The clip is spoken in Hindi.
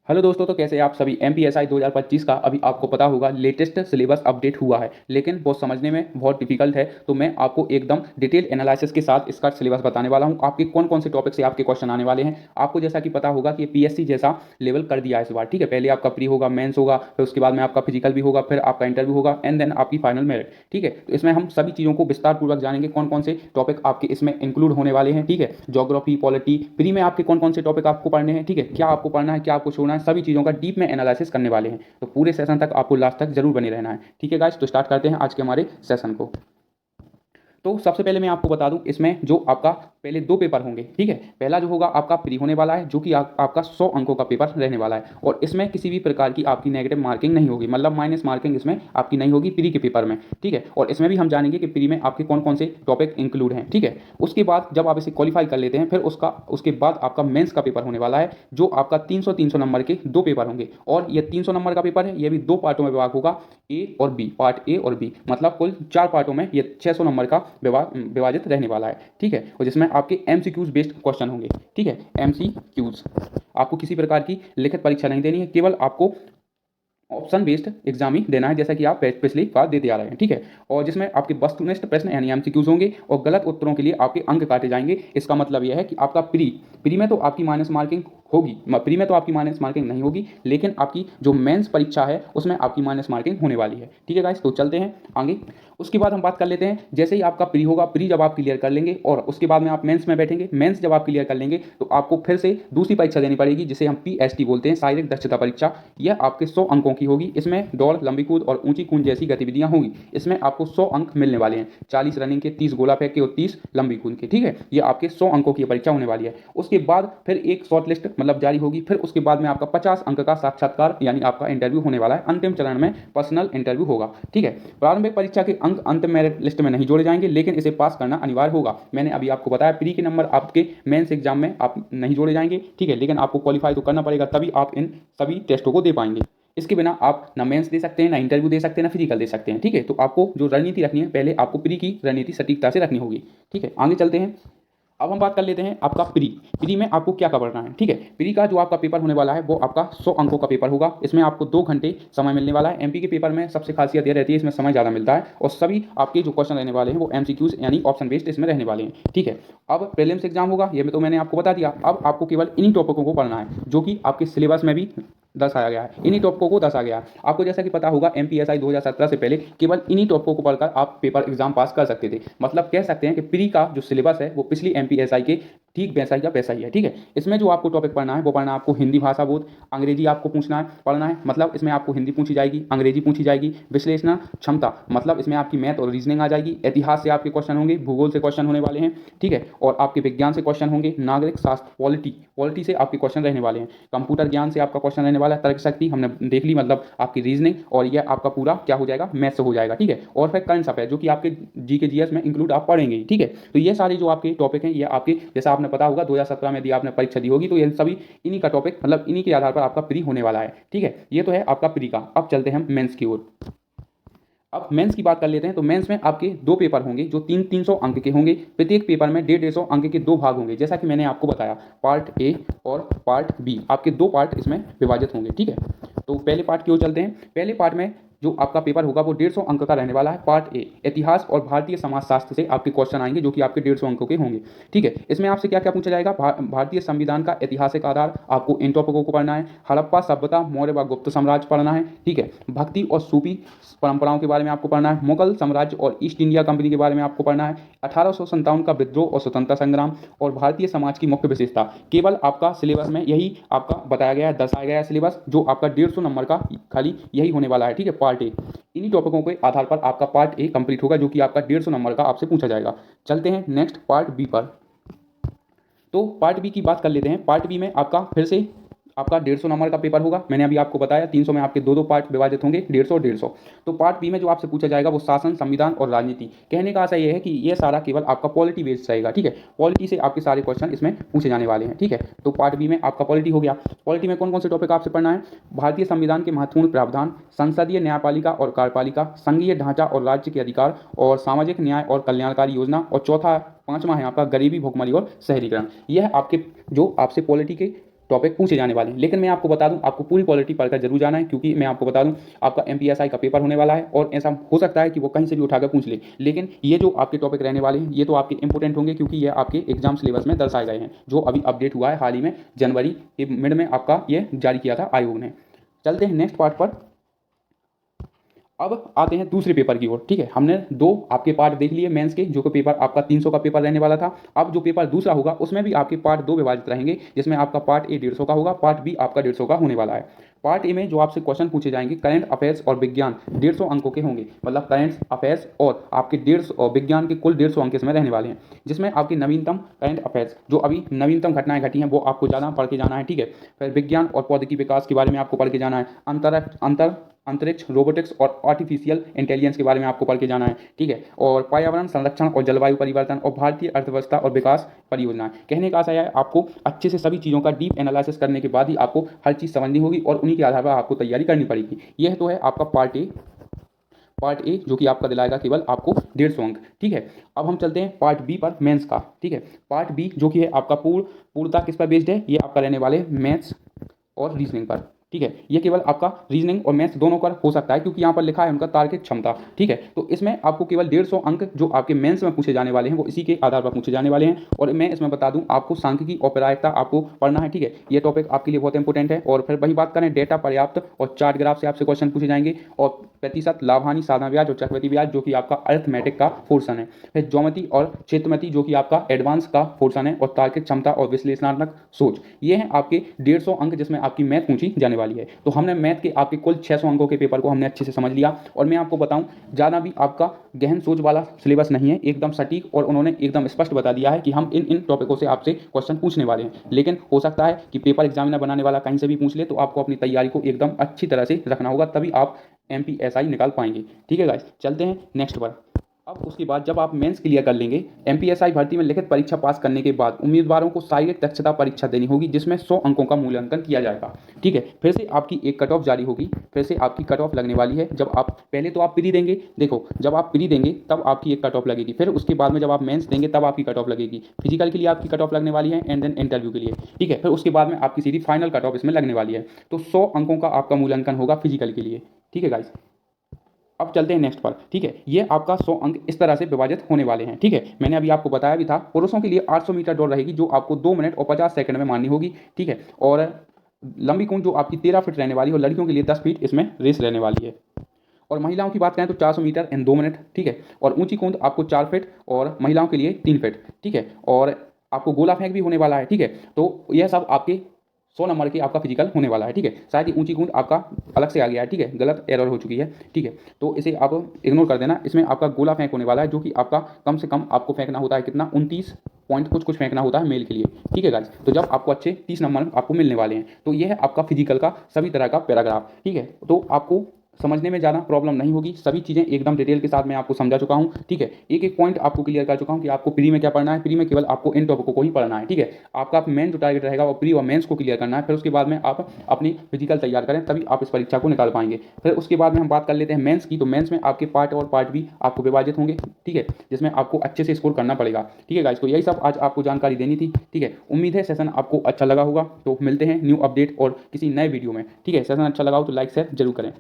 हेलो दोस्तों, तो कैसे आप सभी। एमपीएसआई 2025 का अभी आपको पता होगा लेटेस्ट सिलेबस अपडेट हुआ है, लेकिन वो समझने में बहुत डिफिकल्ट है। तो मैं आपको एकदम डिटेल एनालिसिस के साथ इसका सिलेबस बताने वाला हूं। आपके कौन कौन से टॉपिक से आपके क्वेश्चन आने वाले हैं। आपको जैसा कि पता होगा कि पीएससी जैसा लेवल कर दिया है इस बार, ठीक है। पहले आपका प्री होगा, मेंस होगा, फिर उसके बाद में आपका फिजिकल भी होगा, फिर आपका इंटरव्यू होगा एंड देन आपकी फाइनल मेरिट, ठीक है। तो इसमें हम सभी चीज़ों को विस्तार पूर्वक जानेंगे, कौन कौन से टॉपिक आपके इसमें इंक्लूड होने वाले हैं, ठीक है। ज्योग्राफी, पॉलिटी, प्री में आपके कौन कौन से टॉपिक आपको पढ़ने हैं, ठीक है। क्या आपको पढ़ना है, क्या आपको छोड़ना है, सभी चीज़ों का डीप में एनालिसिस करने वाले हैं। तो पूरे सेशन तक आपको लास्ट तक जरूर बने रहना है, ठीक है गाइस। तो स्टार्ट करते हैं आज के हमारे सेशन को। तो सबसे पहले मैं आपको बता दूं, इसमें जो आपका पहले दो पेपर होंगे, ठीक है। पहला जो होगा आपका प्री होने वाला है, जो कि आपका 100 अंकों का पेपर रहने वाला है, और इसमें किसी भी प्रकार की आपकी नेगेटिव मार्किंग नहीं होगी, मतलब माइनस मार्किंग इसमें आपकी नहीं होगी प्री के पेपर में, ठीक है। और इसमें भी हम जानेंगे कि प्री में आपके कौन कौन से टॉपिक इंक्लूड हैं, ठीक है। उसके बाद जब आप इसे क्वालिफाई कर लेते हैं, फिर उसके बाद आपका मेंस का पेपर होने वाला है, जो आपका 300 नंबर के दो पेपर होंगे। और ये 300 नंबर का पेपर है, ये भी दो पार्टों में विभाग होगा, ए और बी, पार्ट ए और बी, मतलब कुल 4 पार्टों में ये 600 नंबर का विभाजित रहने वाला है, ठीक है। और जिसमें आपके एमसीक्यूज बेस्ड क्वेश्चन होंगे, ठीक है। एमसीक्यूज, आपको किसी प्रकार की लिखित परीक्षा नहीं देनी है, केवल आपको ऑप्शन बेस्ड एग्जाम ही देना है, जैसा कि आप पिछली बार देते आ रहे हैं, ठीक है। और जिसमें आपके वस्तुनिष्ठ प्रश्न यानी एमसीक्यूज होंगे, और गलत उत्तरों के लिए आपके अंक काटे जाएंगे। इसका मतलब यह है कि आपका प्री में तो आपकी माइनस मार्किंग होगी, प्री में तो आपकी माइनस मार्किंग नहीं होगी, लेकिन आपकी जो मेंस परीक्षा है उसमें आपकी माइनस मार्किंग होने वाली है, ठीक है गाइस। तो चलते हैं आगे। उसके बाद हम बात कर लेते हैं, जैसे ही आपका प्री होगा, प्री जब आप क्लियर कर लेंगे और उसके बाद में आप मेंस में बैठेंगे, मेंस जब आप क्लियर कर लेंगे तो आपको फिर से दूसरी परीक्षा देनी पड़ेगी, जिसे हम पीएसटी बोलते हैं, शारीरिक दक्षता परीक्षा। यह आपके 100 अंकों की होगी। इसमें दौड़, लंबी कूद और ऊंची कूद जैसी गतिविधियां होंगी। इसमें आपको 100 अंक मिलने वाले हैं, 40 रनिंग के, 30 गोला फेंक के और 30 लंबी कूद के, ठीक है। ये आपके 100 अंकों की परीक्षा होने वाली है। उसके बाद फिर एक शॉर्ट लिस्ट मतलब जारी होगी, फिर उसके बाद में आपका 50 अंक का साक्षात्कार यानी आपका इंटरव्यू होने वाला है। अंतिम चरण में पर्सनल इंटरव्यू होगा, ठीक है। प्रारंभिक परीक्षा के अंक अंतिम मेरिट लिस्ट में नहीं जोड़े जाएंगे, लेकिन इसे पास करना अनिवार्य होगा। मैंने अभी आपको बताया प्री के नंबर आपके मेंस एग्जाम में आप नहीं जोड़े जाएंगे, ठीक है, लेकिन आपको क्वालिफाई तो करना पड़ेगा, तभी आप इन सभी टेस्टों को दे पाएंगे। इसके बिना आप ना मेंस दे सकते हैं, ना इंटरव्यू दे सकते हैं, ना फिजिकल दे सकते हैं, ठीक है। तो आपको जो रणनीति रखनी है, पहले आपको प्री की रणनीति सटीकता से रखनी होगी, ठीक है। आगे चलते हैं। अब हम बात कर लेते हैं आपका प्री में आपको क्या करना है, ठीक है। प्री का जो आपका पेपर होने वाला है वो आपका 100 अंकों का पेपर होगा। इसमें आपको 2 घंटे समय मिलने वाला है। एमपी के पेपर में सबसे खासियत यह रहती है, इसमें समय ज़्यादा मिलता है, और सभी आपके जो क्वेश्चन रहने वाले हैं वो एमसीक्यूज यानी ऑप्शन बेस्ड इसमें रहने वाले हैं, ठीक है। अब प्रीलिम्स एग्जाम होगा, ये तो मैंने आपको बता दिया। अब आपको केवल इन्हीं टॉपिकों को पढ़ना है, जो कि आपके सिलेबस में भी दर्शाया गया है, इन्हीं टॉपिकों को दर्शाया गया है। आपको जैसा कि पता होगा एमपीएसआई 2017 से पहले केवल इन्हीं टॉपिकों को पढ़कर आप पेपर एग्जाम पास कर सकते थे। मतलब कह सकते हैं कि प्री का जो सिलेबस है वो पिछली एमपीएसआई के ठीक वैसा ही का वैसा ही है, ठीक है। इसमें जो आपको टॉपिक पढ़ना है वो पढ़ना है आपको हिंदी भाषा बोध, अंग्रेजी आपको पूछना है पढ़ना है, मतलब इसमें आपको हिंदी पूछी जाएगी, अंग्रेजी पूछी जाएगी। विश्लेषण क्षमता, मतलब इसमें आपकी मैथ और रीजनिंग आ जाएगी। इतिहास से आपके क्वेश्चन होंगे, भूगोल से क्वेश्चन होने वाले हैं, ठीक है। और आपके विज्ञान से क्वेश्चन होंगे, नागरिक शास्त्र, पॉलिटी से आपके क्वेश्चन रहने वाले हैं। कंप्यूटर ज्ञान से आपका क्वेश्चन रहने वाला है, तर्क शक्ति हमने देख ली, मतलब आपकी रीजनिंग, और यह आपका पूरा क्या हो जाएगा, मैथ से हो जाएगा, ठीक है। और फिर करंट अफेयर, जो कि आपके जी के जीएस में इंक्लूड आप पढ़ेंगे, ठीक है। तो ये सारे जो आपके टॉपिक हैं, ये आपके जैसा आपने पता होगा 2017 में यदि आपने परीक्षा दी होगी, तो ये सभी इन्हीं का टॉपिक, मतलब इन्हीं के आधार पर आपका प्री होने वाला है, ठीक है। ये तो है आपका प्री का। अब चलते हैं हम मेंस की ओर। अब मेंस की बात कर लेते हैं। तो मेंस में आपके दो पेपर होंगे, जो 300 अंक के होंगे। प्रत्येक पेपर में 150 अंक के दो भाग होंगे, जैसा कि मैंने आपको बताया, पार्ट ए और पार्ट बी, आपके दो पार्ट इसमें विभाजित होंगे, ठीक है। तो पहले पार्ट की ओर चलते हैं। पहले पार्ट में जो आपका पेपर होगा वो 150 अंक का रहने वाला है। पार्ट ए, इतिहास और भारतीय समाजशास्त्र से आपके क्वेश्चन आएंगे, जो कि आपके 150 अंकों के होंगे, ठीक है। इसमें आपसे क्या क्या पूछा जाएगा, भारतीय संविधान का ऐतिहासिक आधार, आपको इन टॉपिकों को पढ़ना है। हड़प्पा सभ्यता, मौर्य व गुप्त साम्राज्य पढ़ना है, ठीक है। भक्ति और सूफी परंपराओं के बारे में आपको पढ़ना है। मुगल साम्राज्य और ईस्ट इंडिया कंपनी के बारे में आपको पढ़ना है। 1857 का विद्रोह और स्वतंत्रता संग्राम, और भारतीय समाज की मुख्य विशेषता। केवल आपका सिलेबस में यही आपका बताया गया है, दर्शाया गया है सिलेबस, जो आपका 150 नंबर का खाली यही होने वाला है, ठीक है। पार्ट ए, इन्हीं टॉपिकों के आधार पर आपका पार्ट ए कंप्लीट होगा, जो कि आपका 150 नंबर का आपसे पूछा जाएगा। चलते हैं नेक्स्ट पार्ट बी पर। तो पार्ट बी की बात कर लेते हैं। पार्ट बी में आपका फिर से आपका 150 नंबर का पेपर होगा। मैंने अभी आपको बताया 300 में आपके दो पार्ट विभाजित होंगे, 150 तो पार्ट बी में जो आपसे पूछा जाएगा वो शासन, संविधान और राजनीति। कहने का आशय यह है कि ये सारा केवल आपका पॉलिटी बेस्ड रहेगा, ठीक है। पॉलिटी से आपके सारे क्वेश्चन इसमें पूछे जाने वाले हैं, ठीक है। तो पार्ट बी में आपका पॉलिटी हो गया। पॉलिटी में कौन कौन से टॉपिक आपसे पढ़ना है, भारतीय संविधान के महत्वपूर्ण प्रावधान, संसदीय न्यायपालिका और कार्यपालिका, संघीय ढांचा और राज्य के अधिकार, और सामाजिक न्याय और कल्याणकारी योजना, और चौथा पांचवा है आपका गरीबी, भुखमरी और शहरीकरण। यह आपके जो आपसे पॉलिटी के टॉपिक पूछे जाने वाले हैं। लेकिन मैं आपको बता दूं, आपको पूरी क्वालिटी पढ़कर जरूर जाना है, क्योंकि मैं आपको बता दूं आपका एमपीएसआई का पेपर होने वाला है और ऐसा हो सकता है कि वो कहीं से भी उठाकर पूछ ले। लेकिन ये जो आपके टॉपिक रहने वाले हैं ये तो आपके इंपॉर्टेंट होंगे, क्योंकि ये आपके एग्जाम सिलेबस में दर्शाए गए हैं, जो अभी अपडेट हुआ है हाल ही में, जनवरी के मिड में आपका ये जारी किया था आयोग ने। चलते हैं नेक्स्ट पार्ट पर। अब आते हैं दूसरे पेपर की ओर। ठीक है, हमने दो आपके पार्ट देख लिए मेंस के, जो कि पेपर आपका 300 का पेपर रहने वाला था। अब जो पेपर दूसरा होगा उसमें भी आपके पार्ट दो विभाजित रहेंगे, जिसमें आपका पार्ट ए 150 का होगा, पार्ट बी आपका 150 का होने वाला है। पार्ट ए में जो आपसे क्वेश्चन पूछे जाएंगे करंट अफेयर्स और विज्ञान 150 अंकों के होंगे, मतलब करंट अफेयर्स और आपके 150 और विज्ञान के कुल 150 अंक इसमें रहने वाले हैं, जिसमें आपकी नवीनतम करंट अफेयर्स जो अभी नवीनतम घटनाएं घटी हैं वो आपको ज़्यादा पढ़ के जाना है। ठीक है, फिर विज्ञान और प्रौद्योगिकी विकास के बारे में आपको पढ़ के जाना है, अंतरिक्ष, रोबोटिक्स और आर्टिफिशियल इंटेलिजेंस के बारे में आपको पढ़ के जाना है। ठीक है, और पर्यावरण संरक्षण और जलवायु परिवर्तन और भारतीय अर्थव्यवस्था और विकास परियोजनाएं। कहने का आशय है आपको अच्छे से सभी चीज़ों का डीप एनालिसिस करने के बाद ही आपको हर चीज़ समझनी होगी और उन्हीं के आधार पर आपको तैयारी करनी पड़ेगी। यह तो है आपका पार्ट ए जो कि आपका दिलाएगा केवल आपको 150 अंक। ठीक है, अब हम चलते हैं पार्ट बी पर, मेंस का। ठीक है, पार्ट बी जो कि है आपका पूर्णतः किस पर बेस्ड है, ये आपका रहने वाले मैथ्स और रीजनिंग पर। ठीक है, ये केवल आपका रीजनिंग और मैथ्स दोनों पर हो सकता है, क्योंकि यहाँ पर लिखा है उनका तार्किक क्षमता। ठीक है, तो इसमें आपको केवल 150 अंक जो आपके मेंस में पूछे जाने वाले हैं वो इसी के आधार पर पूछे जाने वाले हैं। और मैं इसमें बता दूं आपको सांख्यिकी और प्रायिकता आपको पढ़ना है। ठीक है, ये टॉपिक आपके लिए बहुत इंपॉर्टेंट है। और फिर वही बात करें डेटा पर्याप्त और चार्ट ग्राफ से आपसे क्वेश्चन पूछे जाएंगे, और प्रतिशत लाभ हानि साधारण ब्याज और चक्रवृद्धि ब्याज जो कि आपका अर्थमेटिक का पोर्शन है। फिर ज्योमेट्री और क्षेत्रमिति जो कि आपका एडवांस का पोर्शन है, और तार्किक क्षमता और विश्लेषणात्मक सोच, ये हैं आपके 150 अंक जिसमें आपकी मैथ पूछी जाने वाली है। तो हमने मैथ के आपके कुल 600 अंकों के पेपर को हमने अच्छे से समझ लिया। और मैं आपको बताऊं ज़्यादा भी आपका गहन सोच वाला सिलेबस नहीं है, एकदम सटीक, और उन्होंने एकदम स्पष्ट बता दिया है कि हम इन टॉपिकों से आपसे क्वेश्चन पूछने वाले हैं। लेकिन हो सकता है कि पेपर एग्जामिनर बनाने वाला कहीं से भी पूछ ले, तो आपको अपनी तैयारी को एकदम अच्छी तरह से रखना होगा, तभी आप एमपीएसआई निकाल पाएंगे। ठीक है गाइस, चलते हैं नेक्स्ट पर। अब उसके बाद जब आप मेंस क्लियर कर लेंगे, एमपीएसआई भर्ती में लिखित परीक्षा पास करने के बाद उम्मीदवारों को शारीरिक दक्षता परीक्षा देनी होगी, जिसमें 100 अंकों का मूल्यांकन किया जाएगा। ठीक है, फिर से आपकी एक कट ऑफ जारी होगी, फिर से आपकी कट ऑफ लगने वाली है। जब आप पहले तो आप प्री देंगे, देखो जब आप प्री देंगे तब आपकी एक कट ऑफ लगेगी, फिर उसके बाद में जब आप मेंस देंगे तब आपकी कट ऑफ लगेगी। फिजिकल के लिए आपकी कट ऑफ लगने वाली है, एंड देन इंटरव्यू के लिए। ठीक है, फिर उसके बाद में आपकी सीधी फाइनल कट ऑफ इसमें लगने वाली है। तो 100 अंकों का आपका मूल्यांकन होगा फिजिकल के लिए। ठीक है गाइस, अब चलते हैं नेक्स्ट पर। ठीक है, ये आपका 100 अंक इस तरह से विभाजित होने वाले हैं। ठीक है, मैंने अभी आपको बताया भी था, पुरुषों के लिए 800 मीटर दौड़ रहेगी, जो आपको 2 मिनट और 50 सेकंड में मारनी होगी। ठीक है, और लंबी कूद जो आपकी 13 फीट रहने वाली है, और लड़कियों के लिए 10 फीट इसमें रेस रहने वाली है। और महिलाओं की बात करें तो 400 मीटर इन 2 मिनट। ठीक है, और ऊंची कूद आपको 4 फीट और महिलाओं के लिए 3 फीट। ठीक है, और आपको गोला फेंक भी होने वाला है। ठीक है, तो यह सब आपके 100 नंबर की आपका फिजिकल होने वाला है। ठीक है, शायद ये ऊंची कूद आपका अलग से आ गया है। ठीक है, गलत एरर हो चुकी है। ठीक है, तो इसे आप इग्नोर कर देना। इसमें आपका गोला फेंक होने वाला है, जो कि आपका कम से कम आपको फेंकना होता है कितना, 29 पॉइंट कुछ फेंकना होता है मेल के लिए। ठीक है गाइस, तो जब आपको अच्छे 30 नंबर आपको मिलने वाले हैं, तो यह है आपका फिजिकल का सभी तरह का पैराग्राफ। ठीक है, तो आपको समझने में ज़्यादा प्रॉब्लम नहीं होगी, सभी चीज़ें एकदम डिटेल के साथ मैं आपको समझा चुका हूँ। ठीक है, एक एक पॉइंट आपको क्लियर कर चुका हूँ कि आपको प्री में क्या पढ़ना है। प्री में केवल आपको इन टॉपिकों को ही पढ़ना है। ठीक है, आपका मेन जो टारगेट रहेगा वो प्री और मेंस को क्लियर करना है, फिर उसके बाद में आप अपनी फिजिकल तैयार करें, तभी आप इस परीक्षा को निकाल पाएंगे। फिर उसके बाद में हम बात कर लेते हैं मेंस की। तो मेंस में आपके पार्ट और पार्ट भी आपको विभाजित होंगे। ठीक है, जिसमें आपको अच्छे से स्कोर करना पड़ेगा। ठीक है गाइस, तो यही सब आज आपको जानकारी देनी थी। ठीक है, उम्मीद है सेशन आपको अच्छा लगा होगा। तो मिलते हैं न्यू अपडेट और किसी नए वीडियो में। ठीक है, सेशन अच्छा लगा हो तो लाइक शेयर जरूर करें।